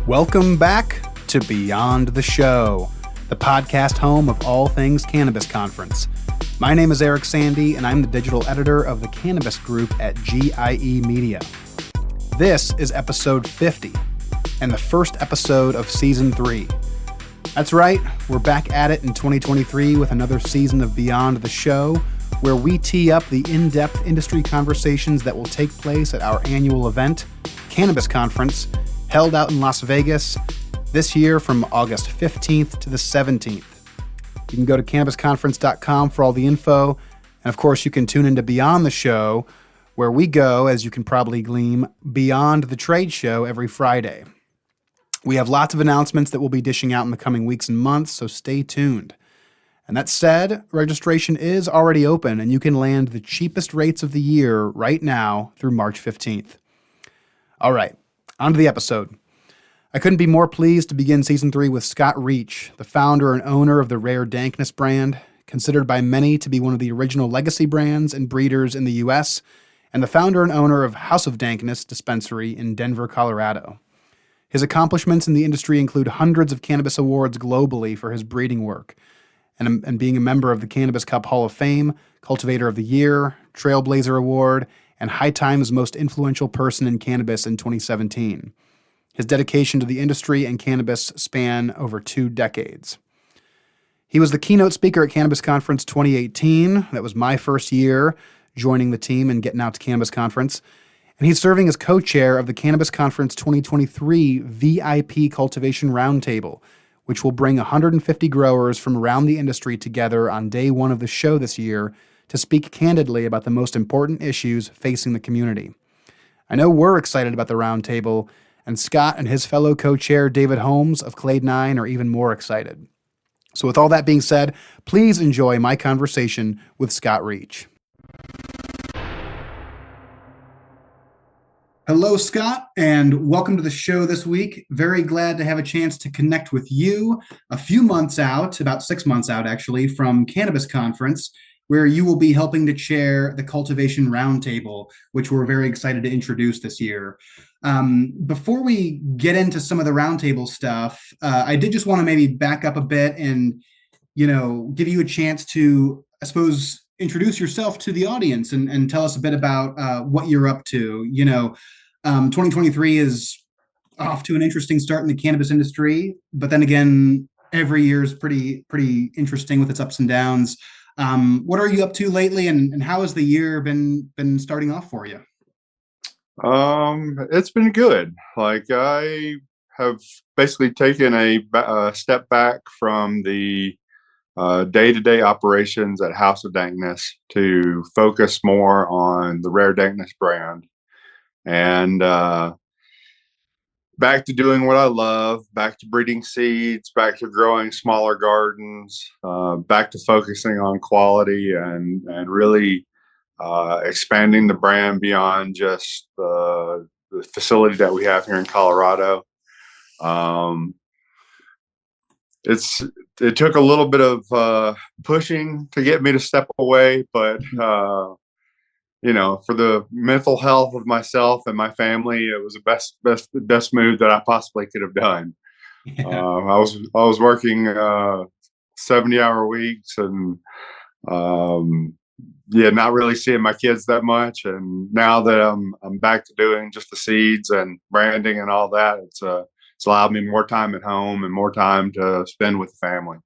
Welcome back to Beyond the Show, the podcast home of all things Cannabis Conference. My name is Eric Sandy, and I'm the digital editor of the Cannabis Group at GIE Media. This is episode 50, and the first episode of season 3. That's right, we're back at it in 2023 with another season of Beyond the Show, where we tee up the in-depth industry conversations that will take place at our annual event, Cannabis Conference, held out in Las Vegas this year from August 15th to the 17th. You can go to cannabisconference.com for all the info. And of course, you can tune into Beyond the Show, where we go, as you can probably glean, beyond the trade show every Friday. We have lots of announcements that we'll be dishing out in the coming weeks and months, so stay tuned. And that said, registration is already open, and you can land the cheapest rates of the year right now through March 15th. All right. On to the episode. I couldn't be more pleased to begin Season 3 with Scott Reach, the founder and owner of the Rare Dankness brand, considered by many to be one of the original legacy brands and breeders in the U.S., and the founder and owner of House of Dankness dispensary in Denver, Colorado. His accomplishments in the industry include hundreds of cannabis awards globally for his breeding work, and being a member of the Cannabis Cup Hall of Fame, Cultivator of the Year, Trailblazer Award, and High Times Most Influential Person in Cannabis in 2017. His dedication to the industry and cannabis span over 2 decades. He was the keynote speaker at Cannabis Conference 2018. That was my first year joining the team and getting out to Cannabis Conference. And he's serving as co-chair of the Cannabis Conference 2023 VIP Cultivation Roundtable, which will bring 150 growers from around the industry together on day 1 of the show this year to speak candidly about the most important issues facing the community. I know we're excited about the roundtable, and Scott and his fellow co-chair David Holmes of Clade 9 are even more excited. So with all that being said, please enjoy my conversation with Scott Reach. Hello, Scott, and welcome to the show this week. Very glad to have a chance to connect with you a few months out, about 6 months out actually, from Cannabis Conference, where you will be helping to chair the Cultivation Roundtable, which we're very excited to introduce this year. Before we get into some of the roundtable stuff, I did just want to maybe back up a bit and, give you a chance to, I suppose, introduce yourself to the audience and tell us a bit about what you're up to. 2023 is off to an interesting start in the cannabis industry, but then again, every year is pretty interesting with its ups and downs. What are you up to lately, and how has the year been starting off for you? It's been good. I have basically taken a step back from the day-to-day operations at House of Dankness to focus more on the Rare Dankness brand, and back to doing what I love, back to breeding seeds, back to growing smaller gardens, back to focusing on quality and really expanding the brand beyond just the facility that we have here in Colorado. It took a little bit of pushing to get me to step away, but for the mental health of myself and my family, it was the best move that I possibly could have done. Yeah. I was working 70-hour weeks and not really seeing my kids that much. And now that I'm back to doing just the seeds and branding and all that, it's allowed me more time at home and more time to spend with the family.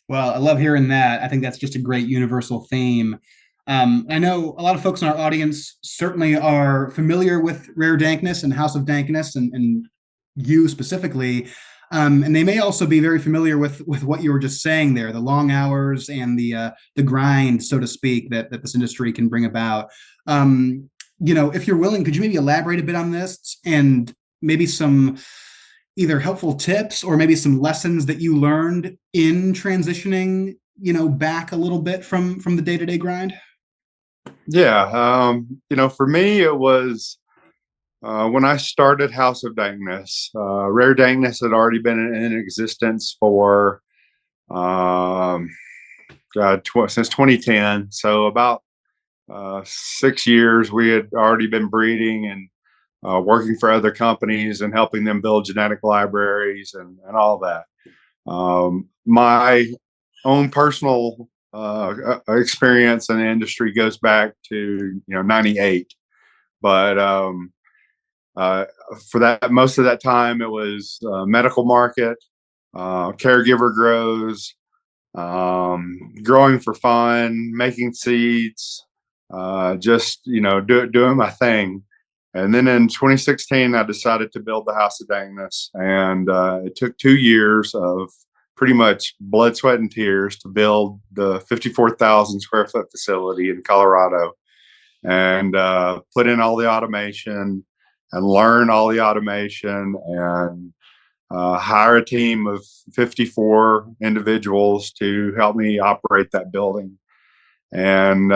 Well, I love hearing that. I think that's just a great universal theme. I know a lot of folks in our audience certainly are familiar with Rare Dankness and House of Dankness and you specifically. And they may also be very familiar with what you were just saying there, the long hours and the grind, so to speak, that this industry can bring about. If you're willing, could you maybe elaborate a bit on this and maybe some either helpful tips or maybe some lessons that you learned in transitioning, back a little bit from the day-to-day grind? Yeah. For me, it was when I started House of Dankness. Rare Dankness had already been in existence for since 2010. So about 6 years we had already been breeding, and working for other companies and helping them build genetic libraries and all that. My own personal experience in the industry goes back to 98, but uh, for that most of that time it was medical market, caregiver grows, growing for fun, making seeds, just doing my thing. And then in 2016, I decided to build the House of Dangness, and it took 2 years of pretty much blood, sweat, and tears to build the 54,000 square foot facility in Colorado, and put in all the automation and learn all the automation and hire a team of 54 individuals to help me operate that building. And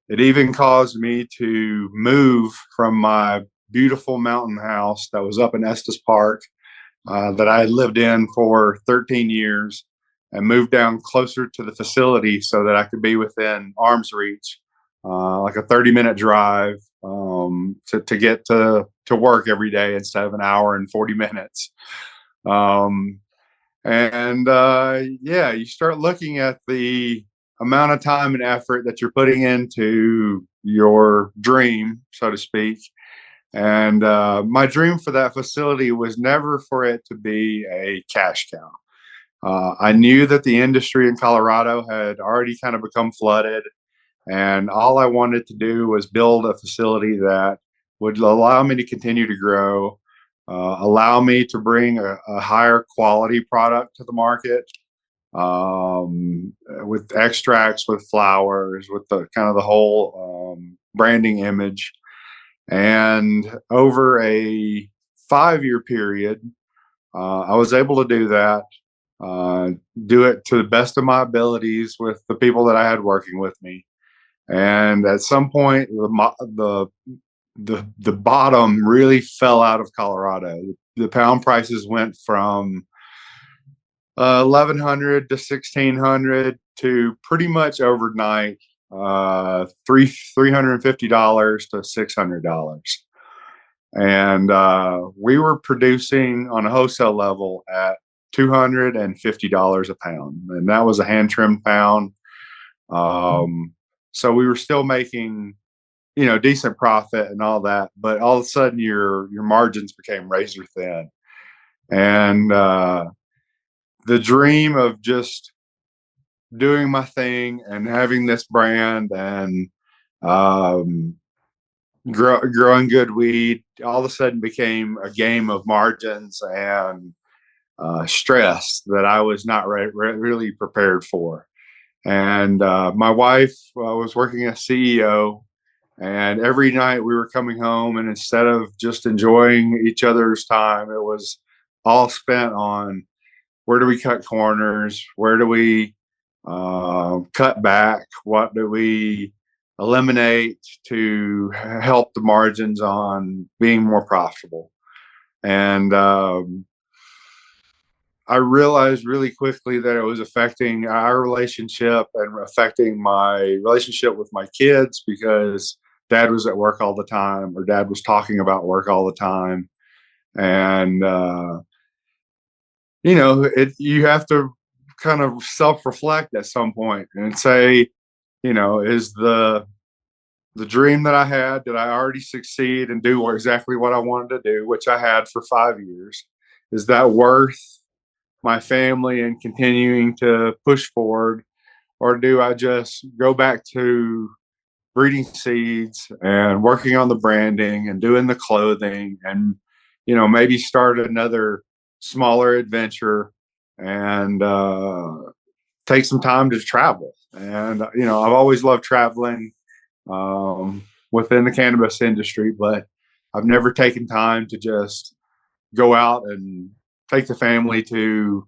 it even caused me to move from my beautiful mountain house that was up in Estes Park that I had lived in for 13 years and moved down closer to the facility so that I could be within arm's reach, like a 30-minute drive to get to work every day instead of an hour and 40 minutes. Yeah, you start looking at the amount of time and effort that you're putting into your dream, so to speak. And my dream for that facility was never for it to be a cash cow. I knew that the industry in Colorado had already kind of become flooded, and all I wanted to do was build a facility that would allow me to continue to grow, allow me to bring a higher quality product to the market, with extracts, with flowers, with the kind of the whole branding image. And over a 5-year period, I was able to do that, do it to the best of my abilities with the people that I had working with me. And at some point, the bottom really fell out of Colorado. The pound prices went from 1,100 to 1,600 to pretty much overnight $350 to $600. And we were producing on a wholesale level at $250 a pound, and that was a hand trimmed pound. So we were still making decent profit and all that, but all of a sudden your margins became razor thin. And the dream of just doing my thing and having this brand and growing good weed all of a sudden became a game of margins and stress that I was not really prepared for. And my wife was working as CEO, and every night we were coming home, and instead of just enjoying each other's time, it was all spent on where do we cut corners, where do we cut back, what do we eliminate to help the margins on being more profitable. And I realized really quickly that it was affecting our relationship and affecting my relationship with my kids, because dad was at work all the time, or dad was talking about work all the time. And you have to kind of self-reflect at some point and say, is the dream that I had, did I already succeed and do exactly what I wanted to do, which I had for 5 years? Is that worth my family and continuing to push forward? Or do I just go back to breeding seeds and working on the branding and doing the clothing and, maybe start another smaller adventure and take some time to travel? And, I've always loved traveling within the cannabis industry, but I've never taken time to just go out and take the family to,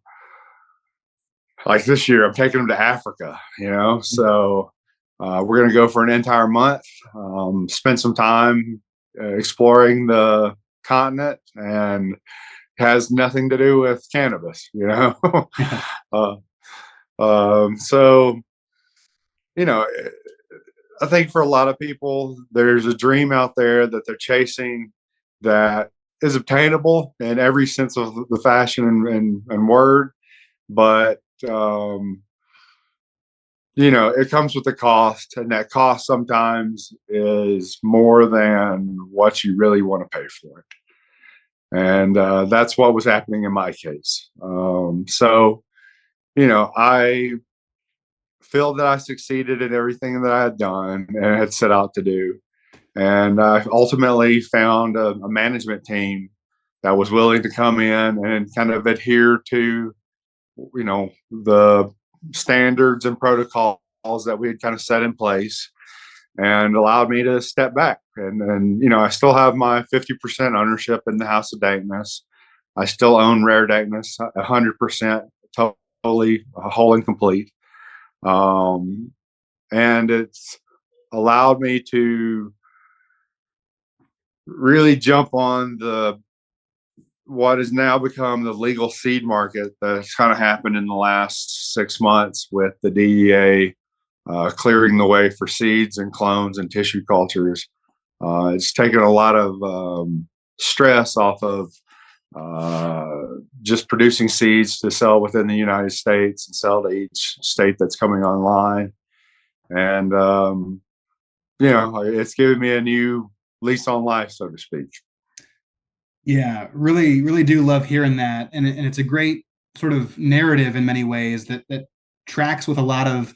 like this year, I'm taking them to Africa, so we're going to go for an entire month, spend some time exploring the continent, and has nothing to do with cannabis, uh, so, I think for a lot of people, there's a dream out there that they're chasing, that is obtainable in every sense of the fashion and word, but it comes with a cost, and that cost sometimes is more than what you really want to pay for it. And that's what was happening in my case. So, I feel that I succeeded in everything that I had done and had set out to do. And I ultimately found a management team that was willing to come in and kind of adhere to, the standards and protocols that we had kind of set in place, and allowed me to step back. And I still have my 50% ownership in the House of Dankness. I still own Rare Dankness 100%, totally whole and complete. And it's allowed me to really jump on the what has now become the legal seed market that's kind of happened in the last 6 months with the DEA clearing the way for seeds and clones and tissue cultures. It's taken a lot of stress off of just producing seeds to sell within the United States and sell to each state that's coming online. And, it's given me a new lease on life, so to speak. Yeah, really, really do love hearing that, and it's a great sort of narrative in many ways that tracks with a lot of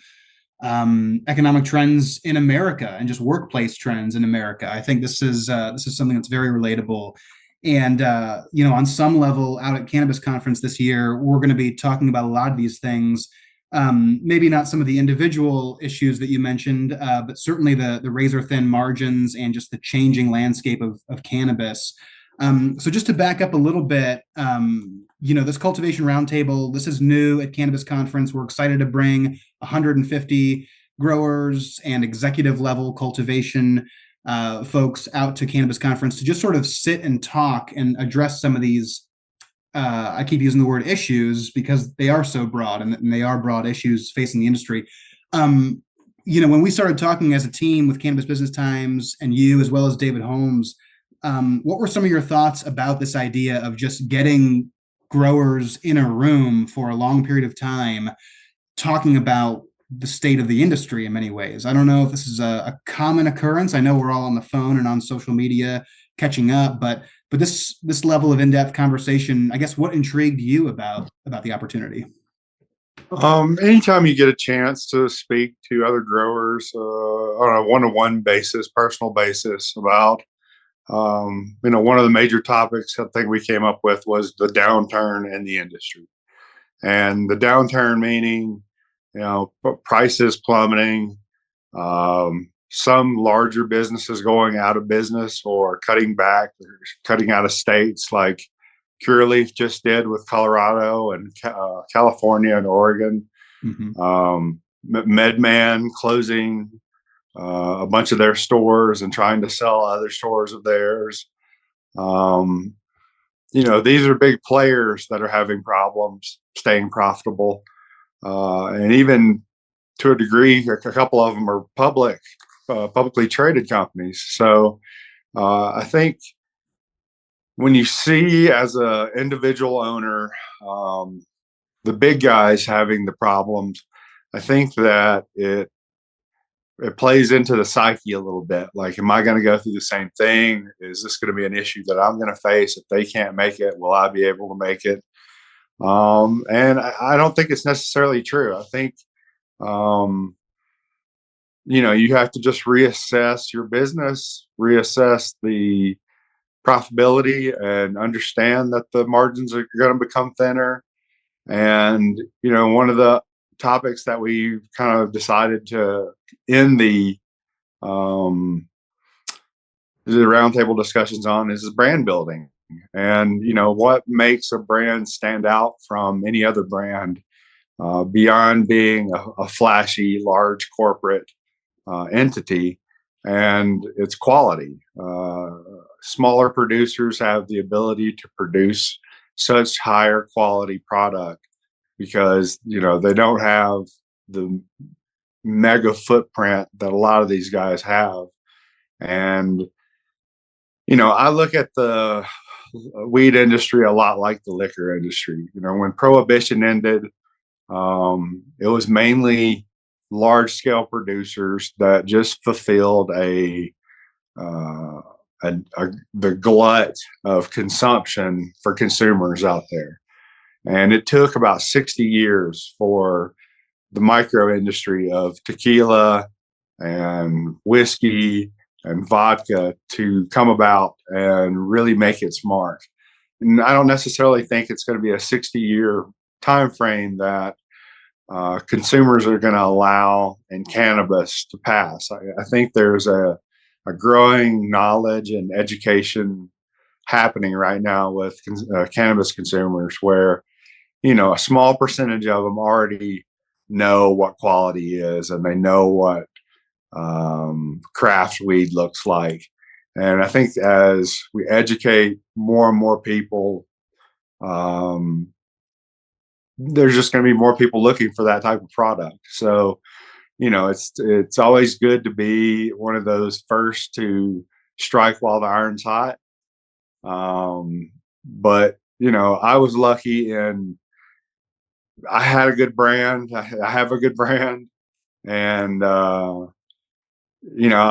economic trends in America and just workplace trends in America. I think this is something that's very relatable. And on some level, out at Cannabis Conference this year, we're going to be talking about a lot of these things. Maybe not some of the individual issues that you mentioned, but certainly the razor thin margins and just the changing landscape of cannabis. So just to back up a little bit, this cultivation roundtable, this is new at Cannabis Conference. We're excited to bring 150 growers and executive level cultivation folks out to Cannabis Conference to just sort of sit and talk and address some of these. I keep using the word issues because they are so broad, and they are broad issues facing the industry. When we started talking as a team with Cannabis Business Times and you, as well as David Holmes, what were some of your thoughts about this idea of just getting growers in a room for a long period of time, talking about the state of the industry in many ways? I don't know if this is a common occurrence. I know we're all on the phone and on social media catching up, but this level of in-depth conversation, I guess, what intrigued you about the opportunity? Anytime you get a chance to speak to other growers on a one-to-one basis, personal basis about one of the major topics I think we came up with was the downturn in the industry. And the downturn meaning, prices plummeting, some larger businesses going out of business or cutting back, or cutting out of states like Curaleaf just did with Colorado and California and Oregon. Mm-hmm. MedMan closing a bunch of their stores and trying to sell other stores of theirs. These are big players that are having problems staying profitable. And even to a degree, a couple of them are publicly traded companies. So I think when you see as an individual owner, the big guys having the problems, I think that it plays into the psyche a little bit. Like, am I going to go through the same thing? Is this going to be an issue that I'm going to face? If they can't make it, will I be able to make it? And I don't think it's necessarily true. I think, you have to just reassess your business, reassess the profitability, and understand that the margins are going to become thinner. And, one of the topics that we kind of decided to end the roundtable discussions on is brand building. And, what makes a brand stand out from any other brand beyond being a flashy, large corporate entity, and its quality. Smaller producers have the ability to produce such higher quality product because, they don't have the mega footprint that a lot of these guys have. And I look at the weed industry a lot like the liquor industry. When prohibition ended, it was mainly large scale producers that just fulfilled uh, the glut of consumption for consumers out there. And it took about 60 years for the micro industry of tequila and whiskey and vodka to come about and really make its mark. And I don't necessarily think it's going to be a 60-year time frame that consumers are going to allow in cannabis to pass. I think there's a growing knowledge and education happening right now with cannabis consumers where, a small percentage of them already know what quality is and they know what craft weed looks like. And I think as we educate more and more people, um, there's just going to be more people looking for that type of product. So, it's always good to be one of those first to strike while the iron's hot. But I was lucky and I had a good brand. I have a good brand, and I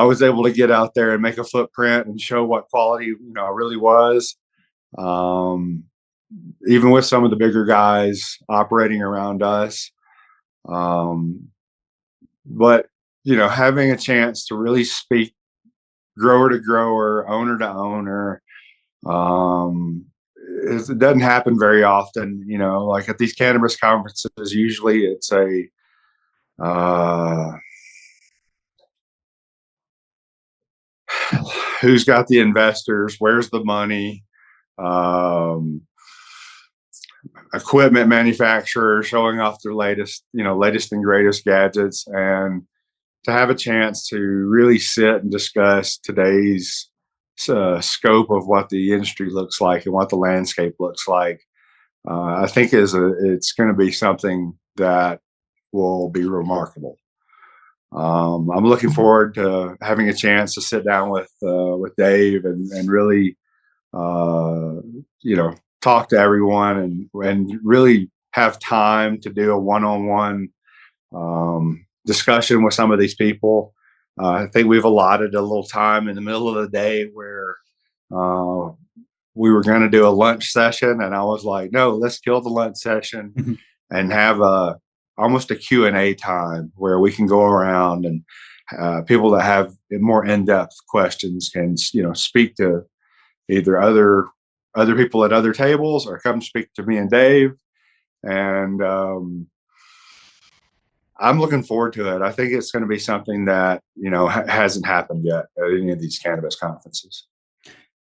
was able to get out there and make a footprint and show what quality I really was. Um, Even with some of the bigger guys operating around us. Um, but having a chance to really speak grower to grower, owner to owner, um, it doesn't happen very often. Like at these cannabis conferences, usually it's a uh, who's got the investors, where's the money, um, equipment manufacturers showing off their latest and greatest gadgets, and to have a chance to really sit and discuss today's scope of what the industry looks like and what the landscape looks like, I think it's going to be something that will be remarkable. I'm looking forward to having a chance to sit down with Dave and really uh, talk to everyone and really have time to do a one-on-one discussion with some of these people. I think we've allotted a little time in the middle of the day where uh, we were going to do a lunch session, and I was like, no, let's kill the lunch session and have almost a Q&A time where we can go around and people that have more in-depth questions can speak to either other people at other tables or come speak to me and Dave. And I'm looking forward to it. I think it's going to be something that hasn't happened yet at any of these cannabis conferences.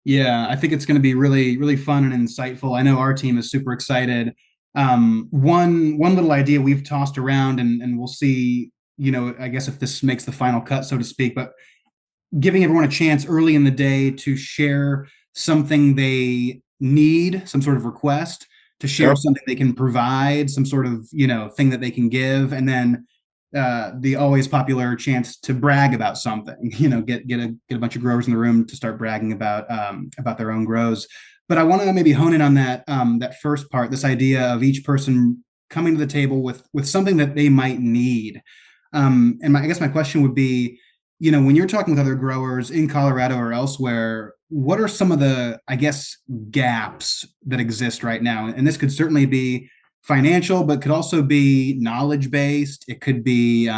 Yeah, I think it's going to be really, really fun and insightful. I know our team is super excited. One little idea we've tossed around, and we'll see. I guess if this makes the final cut, so to speak, but giving everyone a chance early in the day to share something they need, some sort of request, to share something they can provide, some sort of thing that they can give, and then the always popular chance to brag about something. Get a bunch of growers in the room to start bragging about their own grows. But I want to maybe hone in on that first part, this idea of each person coming to the table with something that they might need. And I guess my question would be, when you're talking with other growers in Colorado or elsewhere, what are some of the, I guess, gaps that exist right now? And this could certainly be financial, but could also be knowledge based. It could be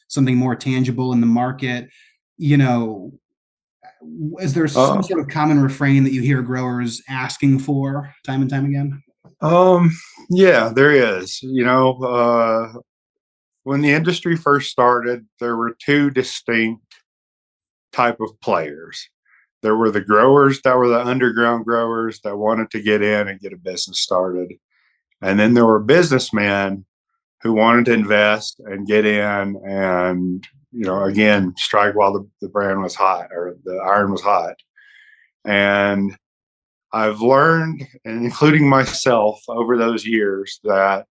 something more tangible in the market. Is there some sort of common refrain that you hear growers asking for time and time again? Yeah, there is. When the industry first started, there were two distinct type of players. There were the growers that were the underground growers that wanted to get in and get a business started. And then there were businessmen who wanted to invest and get in and, again, strike while the brand was hot or the iron was hot. And I've learned, and including myself over those years, that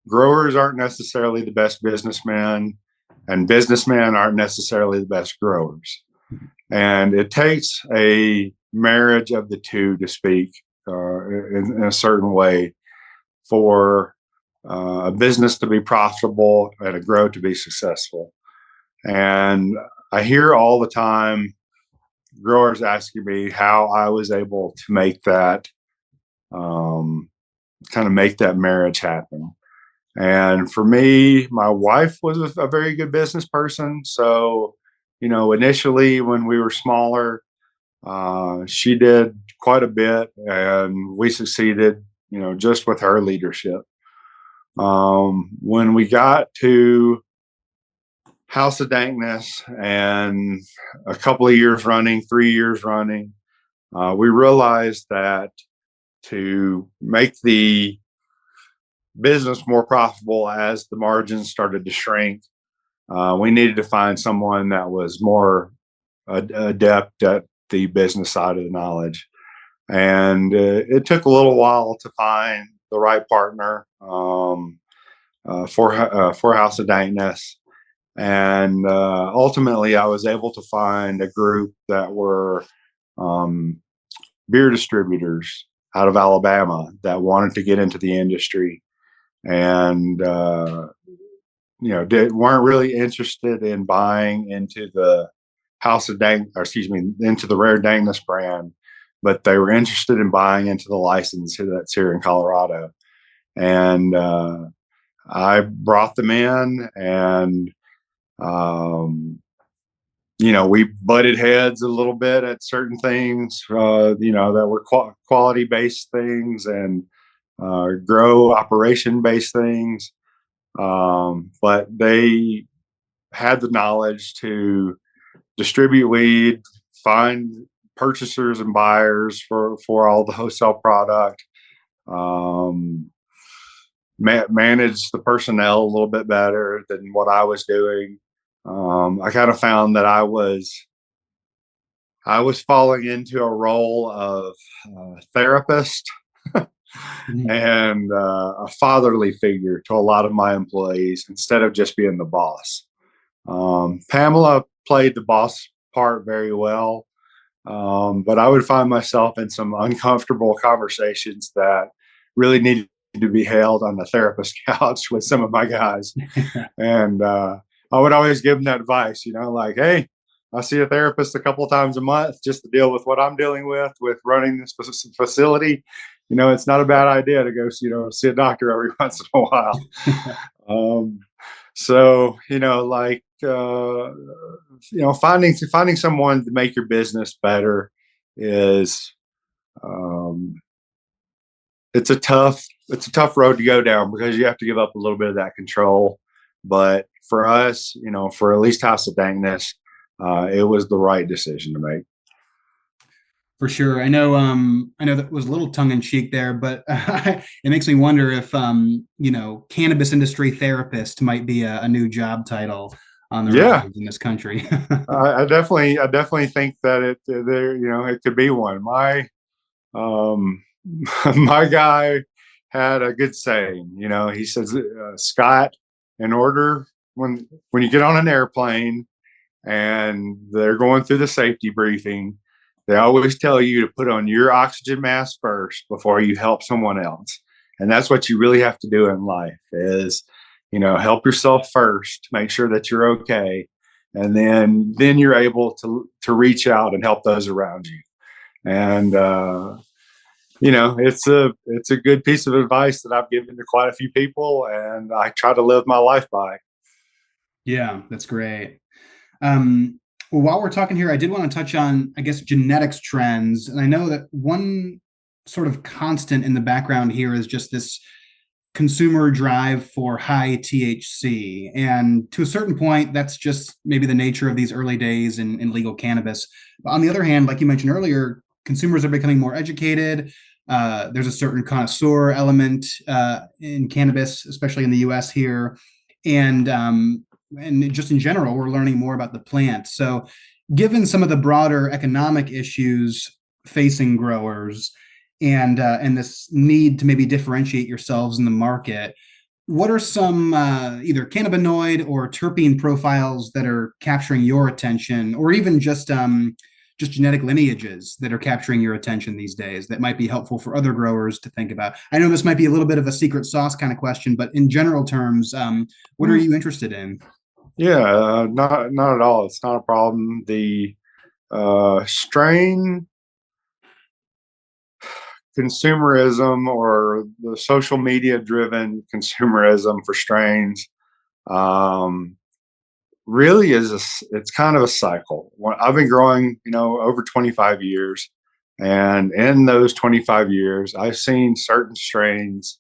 growers aren't necessarily the best businessmen and businessmen aren't necessarily the best growers. And it takes a marriage of the two to speak in a certain way for a business to be profitable and a grow to be successful. And I hear all the time growers asking me how I was able to make that kind of make that marriage happen. And for me, my wife was a very good business person. So, initially when we were smaller, she did quite a bit and we succeeded, just with her leadership. When we got to House of Dankness and a couple of years running, 3 years running, we realized that to make the business more profitable as the margins started to shrink, we needed to find someone that was more adept at the business side of the knowledge. And it took a little while to find the right partner for House of Dankness. And ultimately, I was able to find a group that were beer distributors out of Alabama that wanted to get into the industry and weren't really interested in buying into the into the Rare Dankness brand, but they were interested in buying into the license that's here in Colorado. And I brought them in, and we butted heads a little bit at certain things, that were quality based things and grow operation based things. But they had the knowledge to distribute weed, find purchasers and buyers for all the wholesale product, manage the personnel a little bit better than what I was doing. I kind of found that I was falling into a role of therapist and a fatherly figure to a lot of my employees instead of just being the boss. Pamela played the boss part very well, but I would find myself in some uncomfortable conversations that really needed to be held on the therapist couch with some of my guys. And I would always give them that advice, like, hey, I see a therapist a couple of times a month just to deal with what I'm dealing with running this facility. It's not a bad idea to go, see a doctor every once in a while. So, finding someone to make your business better is, it's a tough road to go down because you have to give up a little bit of that control. But for us, for at least House of Dankness, it was the right decision to make. For sure. I know that was a little tongue in cheek there, but it makes me wonder if, cannabis industry therapist might be a new job title on the rise in this country. I definitely think that it could be one. My my guy had a good saying. He says, Scott, in order when you get on an airplane and they're going through the safety briefing, they always tell you to put on your oxygen mask first before you help someone else. And that's what you really have to do in life is, help yourself first, make sure that you're okay. And then you're able to reach out and help those around you. And, it's a good piece of advice that I've given to quite a few people, and I try to live my life by. Yeah, that's great. Well, while we're talking here, I did want to touch on, I guess, genetics trends. And I know that one sort of constant in the background here is just this consumer drive for high THC. And to a certain point, that's just maybe the nature of these early days in legal cannabis. But on the other hand, like you mentioned earlier, consumers are becoming more educated. There's a certain connoisseur element in cannabis, especially in the US here. And just in general, we're learning more about the plant. So given some of the broader economic issues facing growers and this need to maybe differentiate yourselves in the market, what are some either cannabinoid or terpene profiles that are capturing your attention, or even just just genetic lineages that are capturing your attention these days that might be helpful for other growers to think about? I know this might be a little bit of a secret sauce kind of question, but in general terms, what are you interested in? Yeah, not at all. It's not a problem. The strain consumerism, or the social media driven consumerism for strains, um, really it's kind of a cycle. I've been growing, over 25 years, and in those 25 years, I've seen certain strains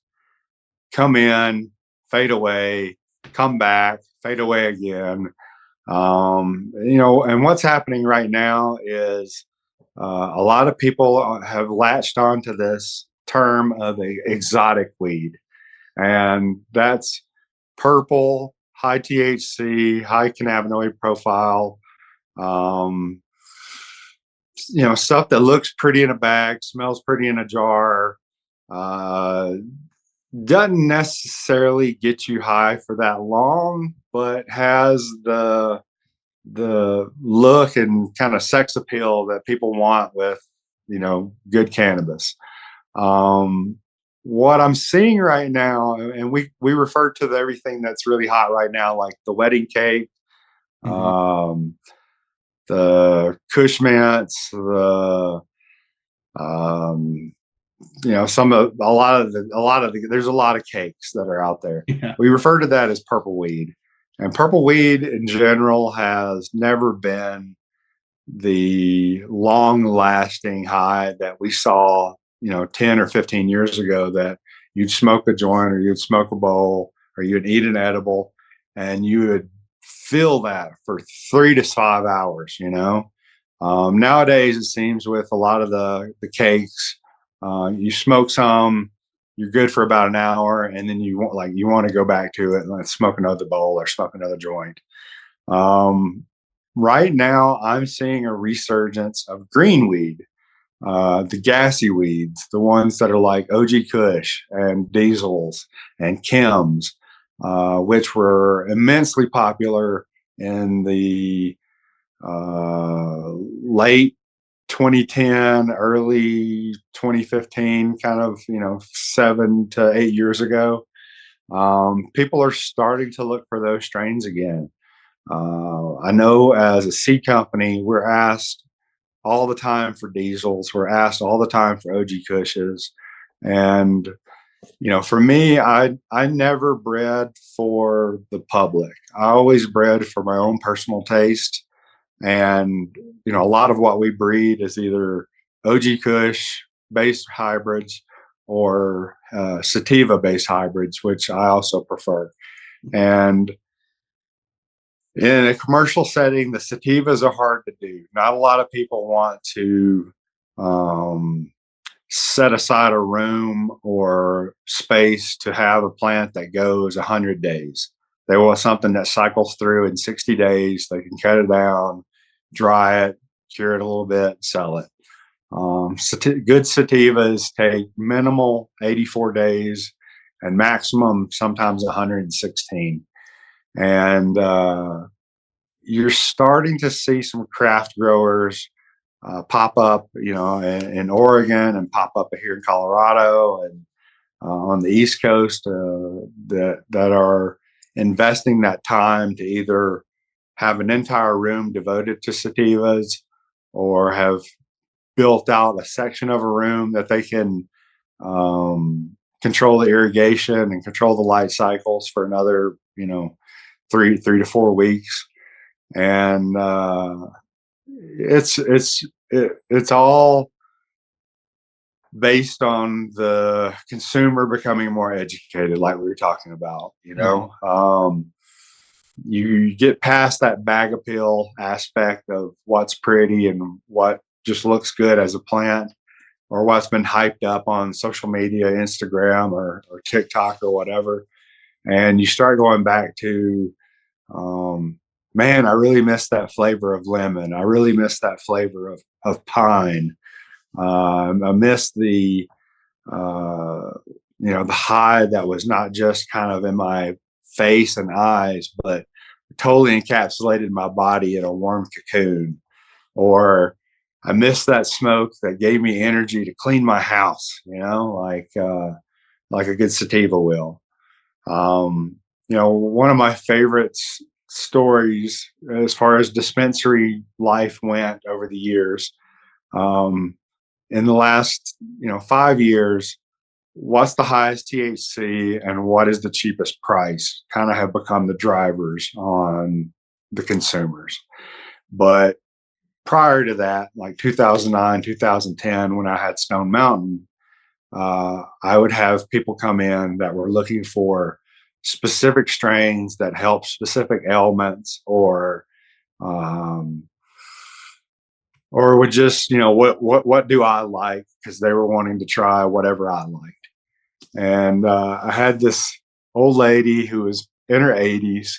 come in, fade away, come back, fade away again. And what's happening right now is a lot of people have latched onto this term of a exotic weed, and that's purple, high THC, high cannabinoid profile. Um, Stuff that looks pretty in a bag, smells pretty in a jar. Uh, doesn't necessarily get you high for that long, but has the look and kind of sex appeal that people want with, good cannabis. Um, what I'm seeing right now, and we refer to everything that's really hot right now, like the wedding cake, Mm-hmm. um, the Kush mints, the um, there's a lot of cakes that are out there. Yeah. We refer to that as purple weed, and purple weed in general has never been the long lasting high that we saw, 10 or 15 years ago, that you'd smoke a joint or you'd smoke a bowl or you'd eat an edible and you would feel that for 3 to 5 hours. Nowadays it seems with a lot of the cakes, you smoke some, you're good for about an hour, and then you want to go back to it and smoke another bowl or smoke another joint. um, right now, I'm seeing a resurgence of green weed, the gassy weeds, the ones that are like OG Kush and Diesels and Chems, which were immensely popular in the late 2010, early 2015, kind of, 7 to 8 years ago. People are starting to look for those strains again. I know as a seed company, we're asked all the time for diesels. We're asked all the time for OG Kushes. And, for me, I never bred for the public. I always bred for my own personal taste. And, a lot of what we breed is either OG Kush based hybrids or sativa based hybrids, which I also prefer. And in a commercial setting, the sativas are hard to do. Not a lot of people want to um, set aside a room or space to have a plant that goes 100 days. They want something that cycles through in 60 days. They can cut it down, dry it, cure it a little bit, sell it. Good sativas take minimal 84 days and maximum sometimes 116. And you're starting to see some craft growers pop up, in Oregon, and pop up here in Colorado, and on the East Coast, that are investing that time to either have an entire room devoted to sativas, or have built out a section of a room that they can control the irrigation and control the light cycles for another, 3 to 4 weeks. And it's all based on the consumer becoming more educated, like we were talking about. You get past that bag appeal aspect of what's pretty and what just looks good as a plant, or what's been hyped up on social media, Instagram or TikTok or whatever, and you start going back to, man, I really miss that flavor of lemon. I really miss that flavor of pine. I miss uh, the high that was not just kind of in my face and eyes, but totally encapsulated my body in a warm cocoon. Or I miss that smoke that gave me energy to clean my house, like a good sativa will. One of my favorite stories as far as dispensary life went over the years, um, in the last 5 years, what's the highest THC and what is the cheapest price kind of have become the drivers on the consumers. But prior to that, like 2009, 2010, when I had Stone Mountain, I would have people come in that were looking for specific strains that help specific ailments, um, or would just, what do I like, because they were wanting to try whatever I liked. And I had this old lady who was in her 80s,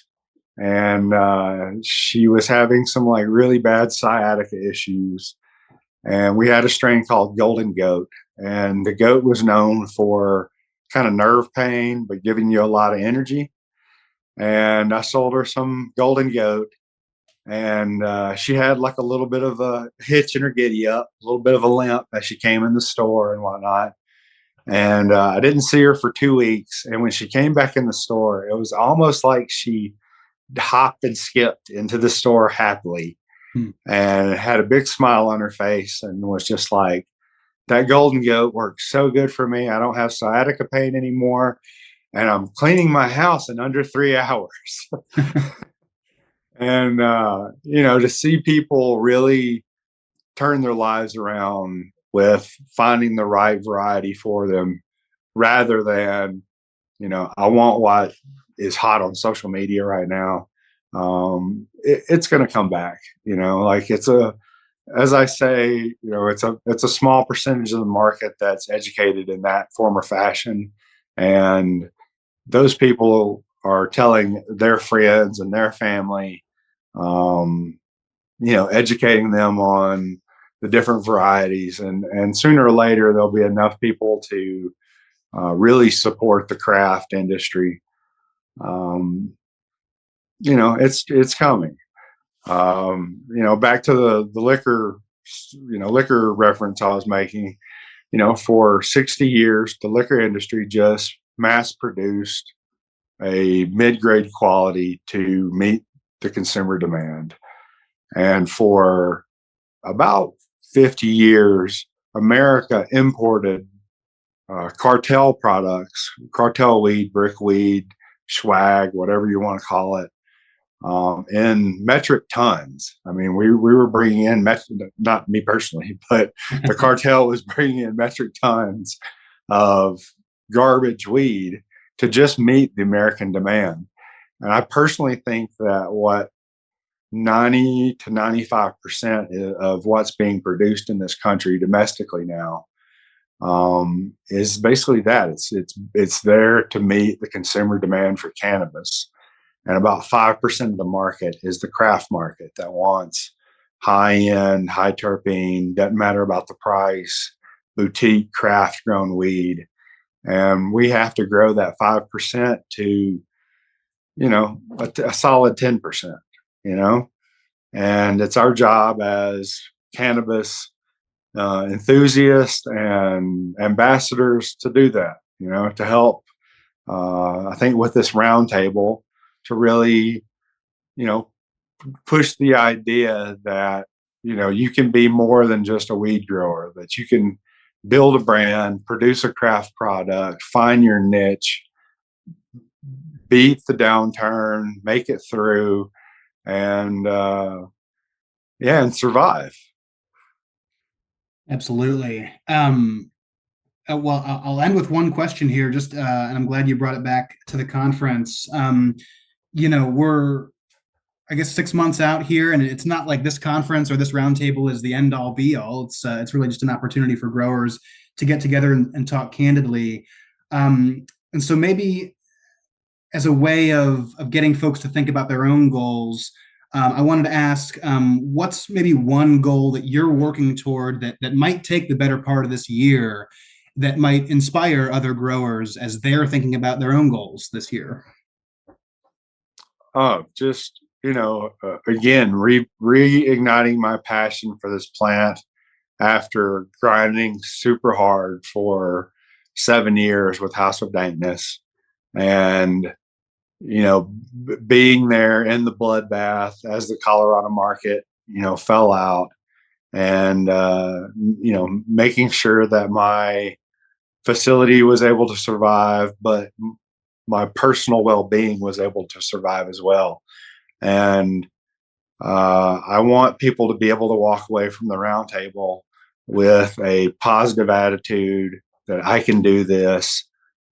and she was having some like really bad sciatica issues. And we had a strain called Golden Goat, and the goat was known for kind of nerve pain, but giving you a lot of energy. And I sold her some Golden Goat, and she had like a little bit of a hitch in her giddy up, a little bit of a limp as she came in the store and whatnot. And I didn't see her for 2 weeks. And when she came back in the store, it was almost like she hopped and skipped into the store happily, and had a big smile on her face and was just like, that Golden Goat works so good for me. I don't have sciatica pain anymore. And I'm cleaning my house in under 3 hours. And, to see people really turn their lives around with finding the right variety for them, rather than, I want what is hot on social media right now. It's going to come back, like as I say, it's a small percentage of the market that's educated in that form or fashion. And those people are telling their friends and their family, educating them on the different varieties. And sooner or later, there'll be enough people to really support the craft industry. It's coming. Back to the liquor reference I was making. For 60 years, the liquor industry just mass produced a mid-grade quality to meet the consumer demand. And for about 50 years, America imported cartel products, cartel weed, brick weed, swag, whatever you want to call it, in metric tons. I mean, we were bringing in, not me personally, but the cartel was bringing in metric tons of garbage weed to just meet the American demand. And I personally think that what 90 to 95% of what's being produced in this country domestically now, is basically that. It's there to meet the consumer demand for cannabis. And about 5% of the market is the craft market that wants high end, high terpene, doesn't matter about the price, boutique craft grown weed. And we have to grow that 5% to, a solid 10%, and it's our job as cannabis enthusiasts and ambassadors to do that, to help, I think with this roundtable, to really, push the idea that, you can be more than just a weed grower, that you can build a brand, produce a craft product, find your niche, beat the downturn, make it through, and and survive. Absolutely. Well, I'll end with one question here, just and I'm glad you brought it back to the conference. We're, I guess, 6 months out here, and it's not like this conference or this roundtable is the end all be all. It's really just an opportunity for growers to get together and talk candidly. And so maybe as a way of getting folks to think about their own goals, I wanted to ask, what's maybe one goal that you're working toward that might take the better part of this year, that might inspire other growers as they're thinking about their own goals this year? Just, again, reigniting my passion for this plant, after grinding super hard for 7 years with House of Dankness, and being there in the bloodbath as the Colorado market fell out, and making sure that my facility was able to survive, but my personal well-being was able to survive as well. And I want people to be able to walk away from the roundtable with a positive attitude that I can do this,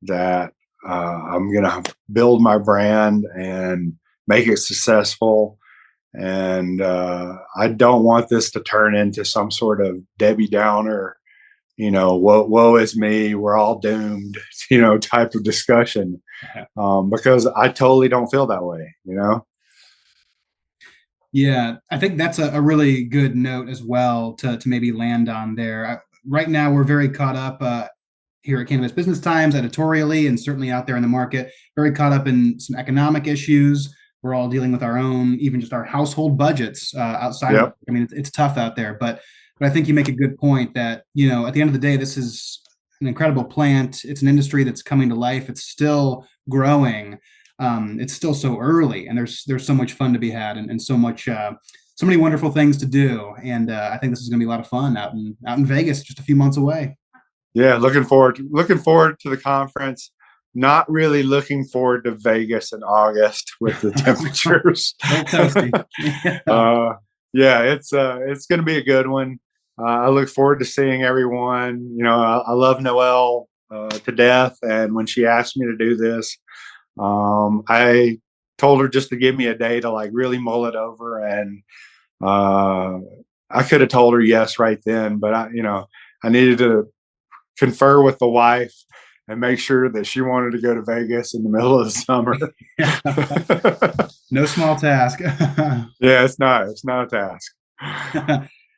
that I'm going to build my brand and make it successful. And I don't want this to turn into some sort of Debbie Downer, woe is me, we're all doomed, type of discussion. Because I totally don't feel that way, Yeah, I think that's a really good note as well to maybe land on there. Right now, we're very caught up here at Cannabis Business Times editorially, and certainly out there in the market, very caught up in some economic issues. We're all dealing with our own, even just our household budgets outside Yep. of, I mean, it's tough out there, but I think you make a good point that, at the end of the day, this is an incredible plant. It's an industry that's coming to life. It's still growing. It's still so early, and there's so much fun to be had, and so many wonderful things to do. And I think this is going to be a lot of fun out in Vegas, just a few months away. Yeah, looking forward to the conference. Not really looking forward to Vegas in August with the temperatures. Toasty. It's going to be a good one. I look forward to seeing everyone. I love Noelle to death, and when she asked me to do this, I told her just to give me a day to really mull it over, and I could have told her yes right then, but I needed to confer with the wife and make sure that she wanted to go to Vegas in the middle of the summer. No small task. Yeah, it's not a task.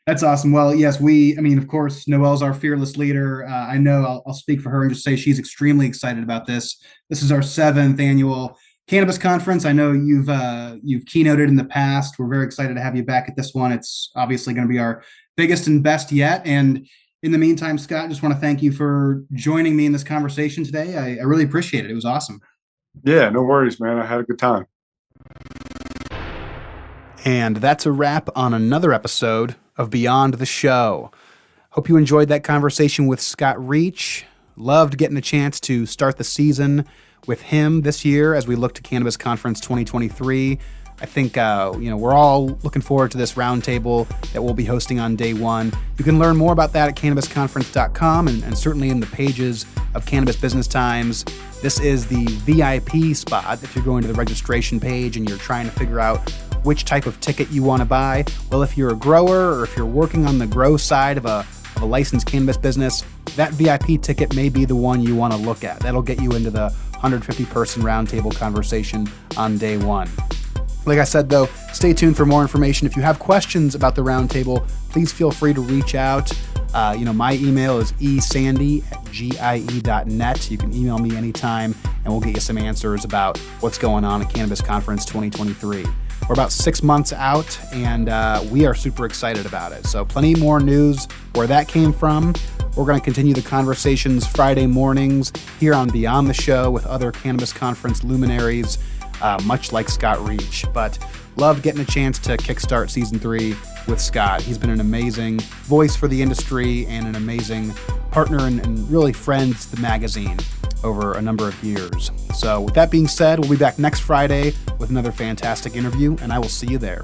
That's awesome. Well, yes, of course, Noelle's our fearless leader. I know I'll speak for her and just say she's extremely excited about this. This is our 7th annual Cannabis Conference. I know you've keynoted in the past. We're very excited to have you back at this one. It's obviously going to be our biggest and best yet. And in the meantime, Scott, just want to thank you for joining me in this conversation today. I really appreciate it. It was awesome. Yeah, no worries, man. I had a good time. And that's a wrap on another episode of Beyond the Show. Hope you enjoyed that conversation with Scott Reach. Loved getting a chance to start the season with him this year as we look to Cannabis Conference 2023. I think, we're all looking forward to this roundtable that we'll be hosting on day one. You can learn more about that at cannabisconference.com and certainly in the pages of Cannabis Business Times. This is the VIP spot if you're going to the registration page and you're trying to figure out which type of ticket you want to buy. Well, if you're a grower or if you're working on the grow side of a licensed cannabis business, that VIP ticket may be the one you want to look at. That'll get you into the 150-person roundtable conversation on day one. Like I said, though, stay tuned for more information. If you have questions about the roundtable, please feel free to reach out. My email is esandy@gie.net. You can email me anytime, and we'll get you some answers about what's going on at Cannabis Conference 2023. We're about 6 months out, and we are super excited about it. So plenty more news where that came from. We're going to continue the conversations Friday mornings here on Beyond the Show with other Cannabis Conference luminaries, much like Scott Reach. But loved getting a chance to kickstart season 3 with Scott. He's been an amazing voice for the industry and an amazing partner and really friend to the magazine over a number of years. So with that being said, we'll be back next Friday with another fantastic interview, and I will see you there.